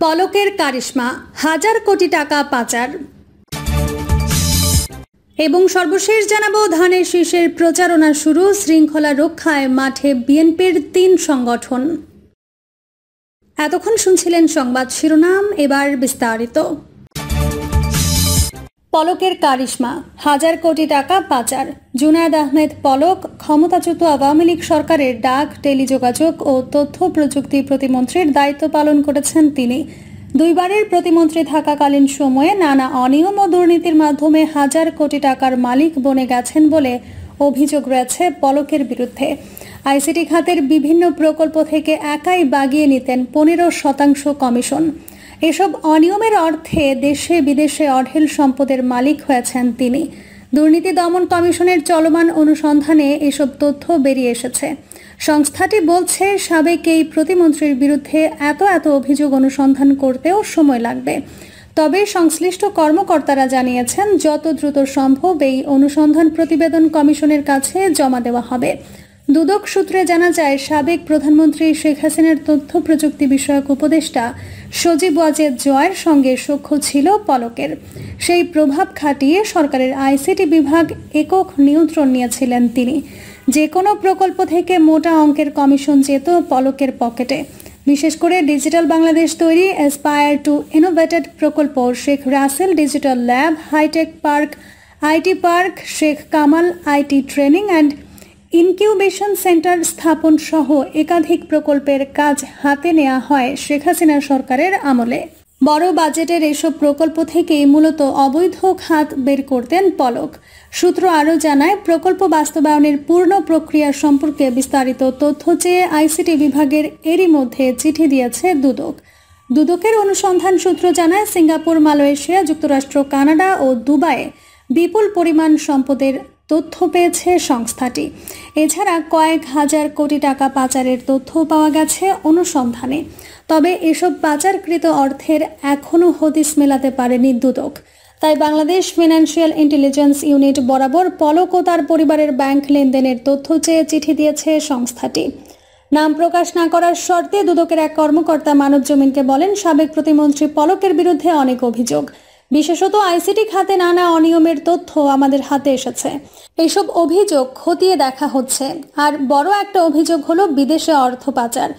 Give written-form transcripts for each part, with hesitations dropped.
পলকের কারিশমা, হাজার কোটি টাকা পাচার। এবং সর্বশেষ জানাবো, ধানের শীষের প্রচারণা শুরু, শৃঙ্খলা রক্ষায় মাঠে বিএনপির 3 সংগঠন। এতক্ষণ শুনছিলেন সংবাদ শিরোনাম, এবার বিস্তারিত। পলকের কারিশমা, হাজার কোটি টাকা পাচার। জুনায়েদ আহমেদ পলক ক্ষমতাচ্যুত আওয়ামী লীগ সরকারের ডাক, টেলিযোগাযোগ ও তথ্য প্রযুক্তি প্রতিমন্ত্রীর দায়িত্ব পালন করেছেন তিনি। 2 বারের প্রতিমন্ত্রী থাকাকালীন সময়ে নানা অনিয়ম ও দুর্নীতির মাধ্যমে হাজার কোটি টাকার মালিক বনে গেছেন বলে অভিযোগ রয়েছে পলকের বিরুদ্ধে। আইসিটি খাতের বিভিন্ন প্রকল্প থেকে একাই বাগিয়ে নিতেন 15% কমিশন। এসব অনিয়মের অর্থে দেশে বিদেশে অঢেল সম্পদের মালিক হয়েছেন তিনি। দুর্নীতি দমন কমিশনের চলমান অনুসন্ধানে এসব তথ্য বেরিয়ে এসেছে। সংস্থাটি বলছে, সাবেক এই প্রতিমন্ত্রীর বিরুদ্ধে এত অভিযোগ অনুসন্ধান করতেও সময় লাগবে। তবে সংশ্লিষ্ট কর্মকর্তারা জানিয়েছেন, যত দ্রুত সম্ভব এই অনুসন্ধান প্রতিবেদন কমিশনের কাছে জমা দেওয়া হবে। দুদক সূত্রে জানা যায়, সাবেক প্রধানমন্ত্রী শেখ হাসিনার তথ্য প্রযুক্তি বিষয়ক উপদেষ্টা সজীব ওয়াজেদ জয়ের সঙ্গে সখ্য ছিল পলকের। সেই প্রভাব খাটিয়ে সরকারের আইসিটি বিভাগ একক নিয়ন্ত্রণ নিয়েছিলেন তিনি। যে কোনো প্রকল্প থেকে মোটা অঙ্কের কমিশন যেত পলকের পকেটে। বিশেষ করে ডিজিটাল বাংলাদেশ তৈরি, অ্যাসপায়ার টু ইনোভেটেড প্রকল্প, Sheikh Russel digital lab, hitech park, IT park, Sheikh Kamal IT training and incubation centre স্থাপন সহ একাধিক প্রকল্পের কাজ হাতে নেওয়া হয় শেখ হাসিনা সরকারের আমলে। বড় বাজেটের এসব প্রকল্প থেকেই মূলত অবৈধ খাত বের করতেন পলক। সূত্র আরও জানায়, প্রকল্প বাস্তবায়নের পূর্ণ প্রক্রিয়া সম্পর্কে বিস্তারিত তথ্য চেয়ে আইসিটি বিভাগের এরই মধ্যে চিঠি দিয়েছে দুদক। দুদকের অনুসন্ধান সূত্র জানায়, সিঙ্গাপুর, মালয়েশিয়া, যুক্তরাষ্ট্র, কানাডা ও দুবাইয়ে বিপুল পরিমাণ সম্পদের তথ্য পেয়েছে সংস্থাটি। এছাড়া কয়েক হাজার কোটি টাকা পাচারের তথ্য পাওয়া গেছে অনুসন্ধানে। তবে এসব পাচারকৃত অর্থের এখনও হদিস মেলাতে পারেনি দুদক। তাই বাংলাদেশ ফিনান্সিয়াল ইন্টেলিজেন্স ইউনিট বরাবর পলক ও তার পরিবারের ব্যাংক লেনদেনের তথ্য চেয়ে চিঠি দিয়েছে সংস্থাটি। নাম প্রকাশ না করার শর্তে দুদকের এক কর্মকর্তা মানব জমিনকে বলেন, সাবেক প্রতিমন্ত্রী পলকের বিরুদ্ধে অনেক অভিযোগ, বিশেষত আইসিটি খাতে নানা অনিয়মের তথ্য আমাদের হাতে এসেছে। এইসব অভিযোগ খতিয়ে দেখা হচ্ছে। আর বড় একটা অভিযোগ হলো বিদেশে অর্থ পাচার।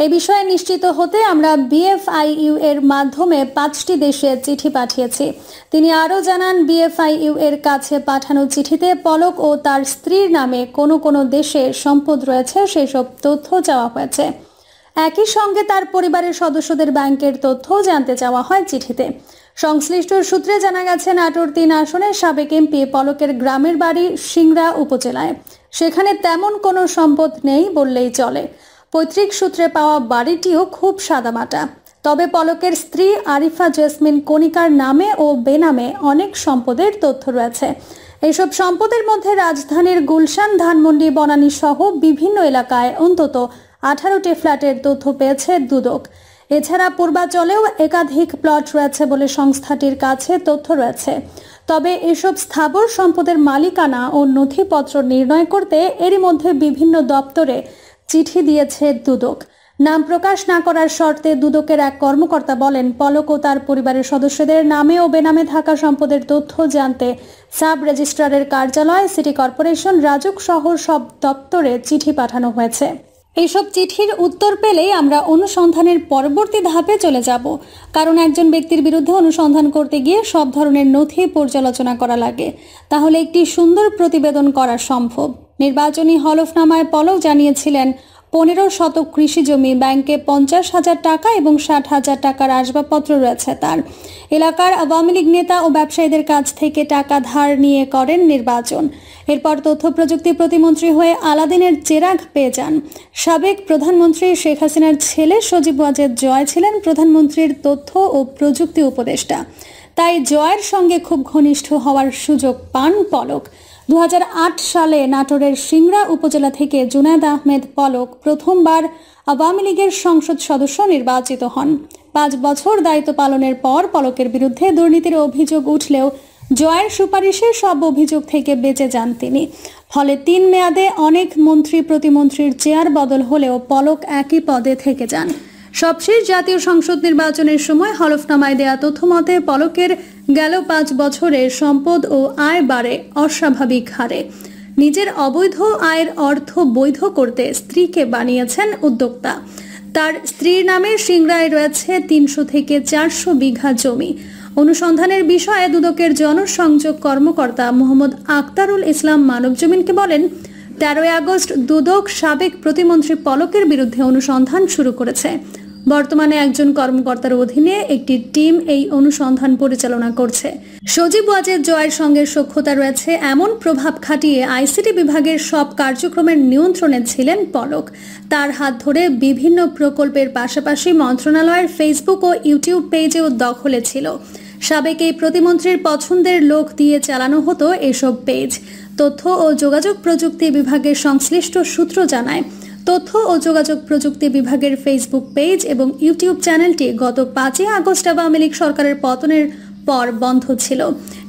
এ বিষয়ে নিশ্চিত হতে আমরা বিএফআইইউ এর মাধ্যমে 5টি দেশে চিঠি পাঠিয়েছি। তিনি আরও জানান, বিএফআইইউ এর কাছে পাঠানো চিঠিতে পলক ও তার স্ত্রীর নামে কোনো দেশে সম্পদ রয়েছে সেসব তথ্য চাওয়া হয়েছে। একই সঙ্গে তার পরিবারের সদস্যদের ব্যাংকের তথ্যও জানতে চাওয়া হয় চিঠিতে। সংশ্লিষ্ট সূত্রে জানা গেছে, নাটোর 3 আসনের সাবেক এমপি পলকের গ্রামের বাড়ি সিংড়া উপজেলায়। সেখানে তেমন কোনো সম্পদ নেই বললেই চলে। পৈতৃক সূত্রে পাওয়া বাড়িটিও খুব সাদামাটা। তবে পলকের স্ত্রী আরিফা জেসমিন কণিকার নামে ও বেনামে অনেক সম্পদের তথ্য রয়েছে। এইসব সম্পদের মধ্যে রাজধানীর গুলশান, ধানমন্ডি, বনানী সহ বিভিন্ন এলাকায় অন্তত 18টি ফ্ল্যাটের তথ্য পেয়েছে দুদক। এছাড়া পূর্বাঞ্চলেও একাধিক প্লট রয়েছে বলে সংস্থাটির কাছে তথ্য রয়েছে। তবে এসব স্থাবর সম্পদের মালিকানা ও নথিপত্র নির্ণয় করতে এরই মধ্যে বিভিন্ন দপ্তরে চিঠি দিয়েছে দুদক। নাম প্রকাশ না করার শর্তে দুদকের এক কর্মকর্তা বলেন, পলক ও তার পরিবারের সদস্যদের নামে ও বেনামে থাকা সম্পদের তথ্য জানতে সাব রেজিস্ট্রারের কার্যালয়, সিটি কর্পোরেশন, রাজুক সহ সব দপ্তরে চিঠি পাঠানো হয়েছে। এইসব চিঠির উত্তর পেলেই আমরা অনুসন্ধানের পরবর্তী ধাপে চলে যাব। কারণ একজন ব্যক্তির বিরুদ্ধে অনুসন্ধান করতে গিয়ে সব ধরনের নথি পর্যালোচনা করা লাগে। তাহলে একটি সুন্দর প্রতিবেদন করা সম্ভব। নির্বাচনী হলফনামায় পলক জানিয়েছিলেন, 15 শতক কৃষি জমি, ব্যাংকে 50,000 টাকা এবং 60,000 টাকার আসবাবপত্র রয়েছে তার। এলাকার আওয়ামী লীগ নেতা ও ব্যবসায়ীদের কাছ থেকে টাকা ধার নিয়ে করেন নির্বাচন। এরপর তথ্য প্রযুক্তি প্রতিমন্ত্রী হয়ে আলাদিনের চেরাগ পেয়ে যান। সাবেক প্রধানমন্ত্রী শেখ হাসিনার ছেলে সজীব ওয়াজেদ জয় ছিলেন প্রধানমন্ত্রীর তথ্য ও প্রযুক্তি উপদেষ্টা। তাই জয়ের সঙ্গে খুব ঘনিষ্ঠ হওয়ার সুযোগ পান পলক। 2008 সালে নাটোরের সিংড়া উপজেলা থেকে জুনায়েদ আহমেদ পলক প্রথমবার আওয়ামী লীগের সংসদ সদস্য নির্বাচিত হন। 5 বছর দায়িত্ব পালনের পর পলকের বিরুদ্ধে দুর্নীতির অভিযোগ উঠলেও জয়ের সুপারিশে সব অভিযোগ থেকে বেঁচে যান তিনি। ফলে 3 মেয়াদে অনেক মন্ত্রী প্রতিমন্ত্রীর চেয়ার বদল হলেও পলক একই পদে থেকে যান। সবশেষ জাতীয় সংসদ নির্বাচনের সময় হলফনামায় দেয়া তথ্য মতে পলকের গেল 5 বছরে সম্পদ ও আয় বাড়ে অস্বাভাবিক হারে। নিজের অবৈধ আয়ের অর্থ বৈধ করতে স্ত্রীকে বানিয়েছেন উদ্যোক্তা। তার স্ত্রীর নামে সিংড়ায় রয়েছে 300 থেকে 400 বিঘা জমি। অনুসন্ধানের বিষয়ে দুদকের জনসংযোগ কর্মকর্তা মোহাম্মদ আক্তারুল ইসলাম মানবজমিনকে বলেন, 13 আগস্ট দুদক সাবেক প্রতিমন্ত্রী পলকের বিরুদ্ধে অনুসন্ধান শুরু করেছে। বর্তমানে একজন কর্মকর্তার অধীনে একটি টিম এই অনুসন্ধান পরিচালনা করছে। সজীব ওয়াজেদ জয়ের সঙ্গে সখ্যতা রয়েছে এমন প্রভাব খাটিয়ে আইসিটি বিভাগের সব কার্যক্রমের নিয়ন্ত্রণে ছিলেন পলক। তার হাত ধরে বিভিন্ন প্রকল্পের পাশাপাশি মন্ত্রণালয়ের ফেসবুক ও ইউটিউব পেজেও দখলে ছিল। সাবেক এই প্রতিমন্ত্রীর পছন্দের লোক দিয়ে চালানো হতো এসব পেজ। তথ্য ও যোগাযোগ প্রযুক্তি বিভাগের সংশ্লিষ্ট সূত্র জানায়, তথ্য ও যোগাযোগ প্রযুক্তি বিভাগের ফেসবুক পেজ এবং ইউটিউব চ্যানেলটি গত 5 আগস্ট আওয়ামী লীগ সরকারের পতনের পর বন্ধ ছিল।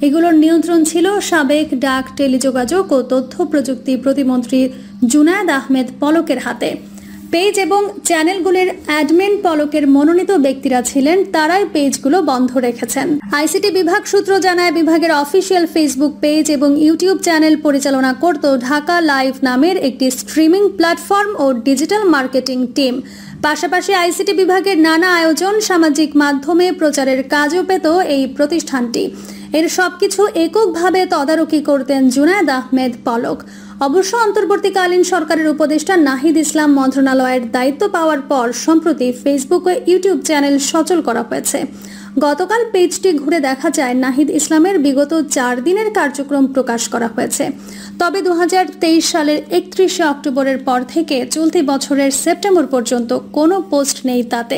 এগুলোর নিয়ন্ত্রণ ছিল সাবেক ডাক, টেলিযোগাযোগ ও তথ্য প্রযুক্তি প্রতিমন্ত্রী জুনায়েদ আহমেদ পলকের হাতে। পেজ এবং চ্যানেলগুলির অ্যাডমিন পলকের মনোনীত ব্যক্তিরা ছিলেন, তারাই পেজগুলো বন্ধ রেখেছেন। আইসিটি বিভাগ সূত্র জানায়, বিভাগের অফিসিয়াল ফেসবুক পেজ এবং ইউটিউব চ্যানেল পরিচালনা করত ঢাকা লাইভ নামের একটি স্ট্রিমিং প্ল্যাটফর্ম ও ডিজিটাল মার্কেটিং টিম। পাশাপাশি আইসিটি বিভাগের নানা আয়োজন, সামাজিক মাধ্যমে প্রচারের কাজও পেত এই প্রতিষ্ঠানটি। এর সবকিছু এককভাবে তদারকি করতেন জুনায়েদ আহমেদ পলক। অবশ্য অন্তর্বর্তীকালীন সরকারের উপদেষ্টা নাহিদ ইসলাম মন্ত্রণালয়ের দায়িত্ব পাওয়ার পর সম্প্রতি ফেসবুক ও ইউটিউব চ্যানেল সচল করা হয়েছে। গতকাল পেজটি ঘুরে দেখা যায় নাহিদ ইসলামের বিগত 4 দিনের কার্যক্রম প্রকাশ করা হয়েছে। তবে 2023 সালের 31 অক্টোবরের পর থেকে চলতি বছরের সেপ্টেম্বর পর্যন্ত কোনো পোস্ট নেই তাতে।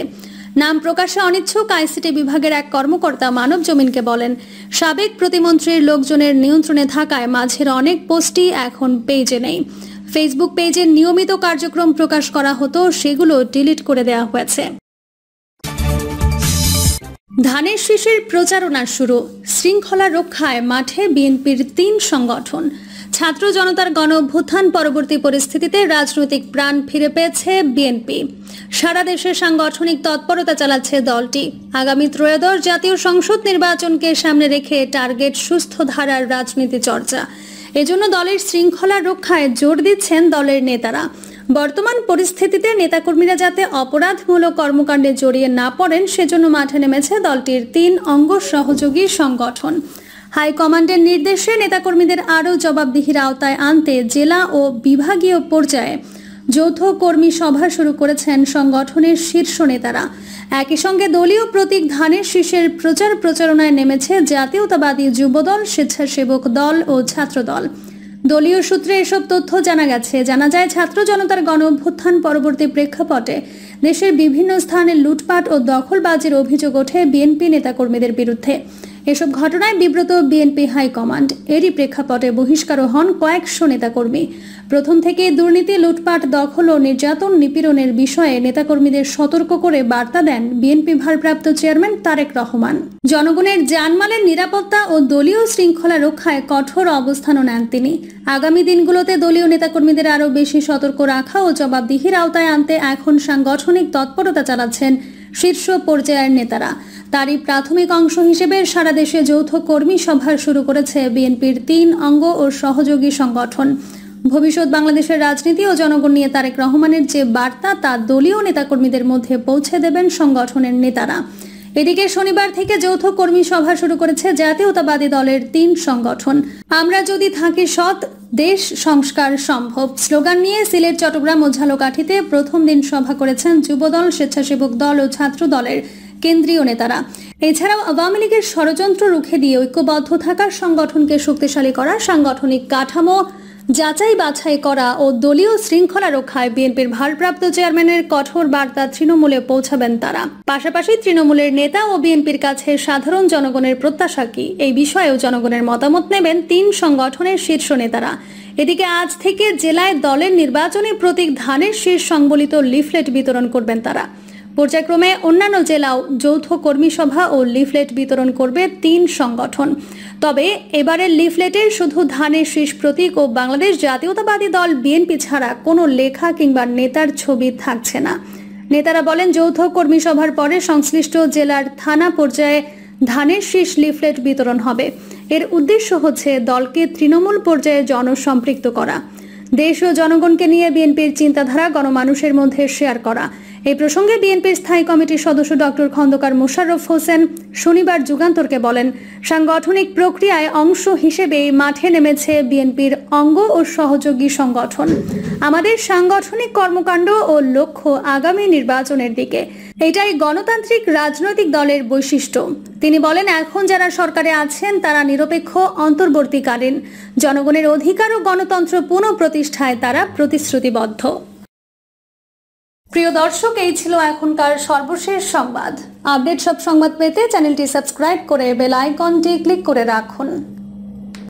নাম প্রকাশে অনিচ্ছুক আইসিটি বিভাগের এক কর্মকর্তা মানবজমিনকে বলেন, সাবেক প্রতিমন্ত্রীর লোকজনের নিয়ন্ত্রণে থাকায় মাঝের অনেক পোস্টই এখন পেজে নেই। ফেসবুক পেজে নিয়মিত কার্যক্রম প্রকাশ করা হতো, সেগুলো ডিলিট করে দেওয়া হয়েছে। ধানের শীষের প্রচারণা শুরু, শৃঙ্খলা রক্ষায় মাঠে বিএনপির 3 সংগঠন। ছাত্র জনতার গণ অভ্যুত্থান পরবর্তী পরিস্থিতিতে রাজনৈতিক প্রাণ ফিরে পেয়েছে বিএনপি। সারা দেশে সাংগঠনিক তৎপরতা চালাচ্ছে দলটি। আগামী ত্রয়োদশ জাতীয় সংসদ নির্বাচনকে সামনে রেখে টার্গেট সুস্থ ধারার রাজনীতি চর্চা। এজন্য দলের শৃঙ্খলা রক্ষায় জোর দিচ্ছেন দলের নেতারা। বর্তমান পরিস্থিতিতে নেতাকর্মীরা যাতে অপরাধমূলক কর্মকাণ্ডে জড়িয়ে না পড়েন, সেজন্য মাঠে নেমেছে দলটির 3 অঙ্গ সহযোগী সংগঠন। হাইকমান্ডের নির্দেশে নেতাকর্মীদের আরও জবাবদিহির আওতায় আনতে জেলা ও বিভাগীয় পর্যায়ে যৌথ কর্মী সভা শুরু করেছেন সংগঠনের শীর্ষ নেতারা। একই সঙ্গে দলীয় প্রতীক ধানের শীষের প্রচারণায় নেমেছে জাতীয়তাবাদী যুবদল, স্বেচ্ছাসেবক দল ও ছাত্রদল। দলীয় সূত্রে এসব তথ্য জানা যায় ছাত্র জনতার গণ অভ্যুত্থান পরবর্তী প্রেক্ষাপটে দেশের বিভিন্ন স্থানে লুটপাট ও দখলবাজির অভিযোগ ওঠে বিএনপি নেতাকর্মীদের বিরুদ্ধে। এসব ঘটনায় বিব্রত বিএনপি হাইকমান্ড। এরই প্রেক্ষাপটে বহিষ্কারও হন কয়েকশো নেতাকর্মী। প্রথম থেকে দুর্নীতি, লুটপাট, দখল ও নির্যাতন নিপীড়নের বিষয়ে নেতাকর্মীদের সতর্ক করে বার্তা দেন বিএনপি ভারপ্রাপ্ত চেয়ারম্যান তারেক রহমান। জনগণের জানমালের নিরাপত্তা ও দলীয় শৃঙ্খলা রক্ষায় কঠোর অবস্থানও নেন তিনি। আগামী দিনগুলোতে দলীয় নেতাকর্মীদের আরও বেশি সতর্ক রাখা ও জবাবদিহির আওতায় আনতে এখন সাংগঠনিক তৎপরতা চালাচ্ছেন শীর্ষ পর্যায়ের নেতারা। তারই প্রাথমিক অংশ হিসেবে সারা দেশে যৌথ কর্মী সভা শুরু করেছে বিএনপির 3 অঙ্গ ও সহযোগী সংগঠন। ভবিষ্যৎ বাংলাদেশের রাজনীতি ও জনগণ নিয়ে তারেক রহমানের যে বার্তা, তা দলীয় নেতাকর্মীদের মধ্যে পৌঁছে দেবেন সংগঠনের নেতারা। এদিকে শনিবার থেকে যৌথ কর্মী সভা শুরু করেছে জাতীয়তাবাদী দলের 3 সংগঠন। আমরা যদি থাকি সৎ, দেশ সংস্কার সম্ভব স্লোগান নিয়ে সিলেট, চট্টগ্রাম ও ঝালকাঠিতে প্রথম দিন সভা করেছেন যুবদল, স্বেচ্ছাসেবক দল ও ছাত্র দলের কেন্দ্রীয় নেতারা। এছাড়াও আওয়ামী লীগের ষড়যন্ত্র রুখে দিয়ে ঐক্যবদ্ধ থাকার সংগঠনকে শক্তিশালী করা, সাংগঠনিক কাঠামো যাচাই বাছাই করা ও দলীয় শৃঙ্খলা রক্ষায় বিএনপির ভারপ্রাপ্ত চেয়ারম্যানের কঠোর বার্তা তৃণমূলে পৌঁছাবেন তারা। পাশাপাশি তৃণমূলের নেতা ও বিএনপির কাছে সাধারণ জনগণের প্রত্যাশা কি, এই বিষয়েও জনগণের মতামত নেবেন 3 সংগঠনের শীর্ষ নেতারা। এদিকে আজ থেকে জেলায় দলের নির্বাচনী প্রতীক ধানের শীষ সংবলিত লিফলেট বিতরণ করবেন তারা। পর্যায়ক্রমে অন্যান্য জেলাও যৌথ কর্মী সভা ও লিফলেট বিতরণ করবে 3 সংগঠন। তবে এবারের লিফলেটের শুধু ধানের শীষ প্রতীক ও বাংলাদেশ জাতীয়তাবাদী দল বিএনপি ছাড়া কোনো লেখা কিংবা নেতার ছবি থাকছে না। নেতারা বলেন, যৌথ কর্মী সভার পরে সংশ্লিষ্ট জেলার থানা পর্যায়ে ধানের শীষ লিফলেট বিতরণ হবে। এর উদ্দেশ্য হচ্ছে দলকে তৃণমূল পর্যায়ে জনসম্পৃক্ত করা, দেশ ও জনগণকে নিয়ে বিএনপির চিন্তাধারা গণমানুষের মধ্যে শেয়ার করা। এই প্রসঙ্গে বিএনপির স্থায়ী কমিটির সদস্য ডক্টর খন্দকার মোশাররফ হোসেন শনিবার যুগান্তরকে বলেন, সাংগঠনিক প্রক্রিয়ায় অংশ হিসেবে মাঠে নেমেছে বিএনপির অঙ্গ ও সহযোগী সংগঠন। আমাদের সাংগঠনিক কর্মকাণ্ড ও লক্ষ্য আগামী নির্বাচনের দিকে। এটাই গণতান্ত্রিক রাজনৈতিক দলের বৈশিষ্ট্য। তিনি বলেন, এখন যারা সরকারে আছেন তারা নিরপেক্ষ, অন্তর্বর্তীকালীন। জনগণের অধিকার ও গণতন্ত্র পুনঃপ্রতিষ্ঠায় তারা প্রতিশ্রুতিবদ্ধ। প্রিয় দর্শক, এই ছিল এখনকার সর্বশেষ সংবাদ। আপডেট সব সংবাদ পেতে চ্যানেলটি সাবস্ক্রাইব করে বেল আইকনটি ক্লিক করে রাখুন।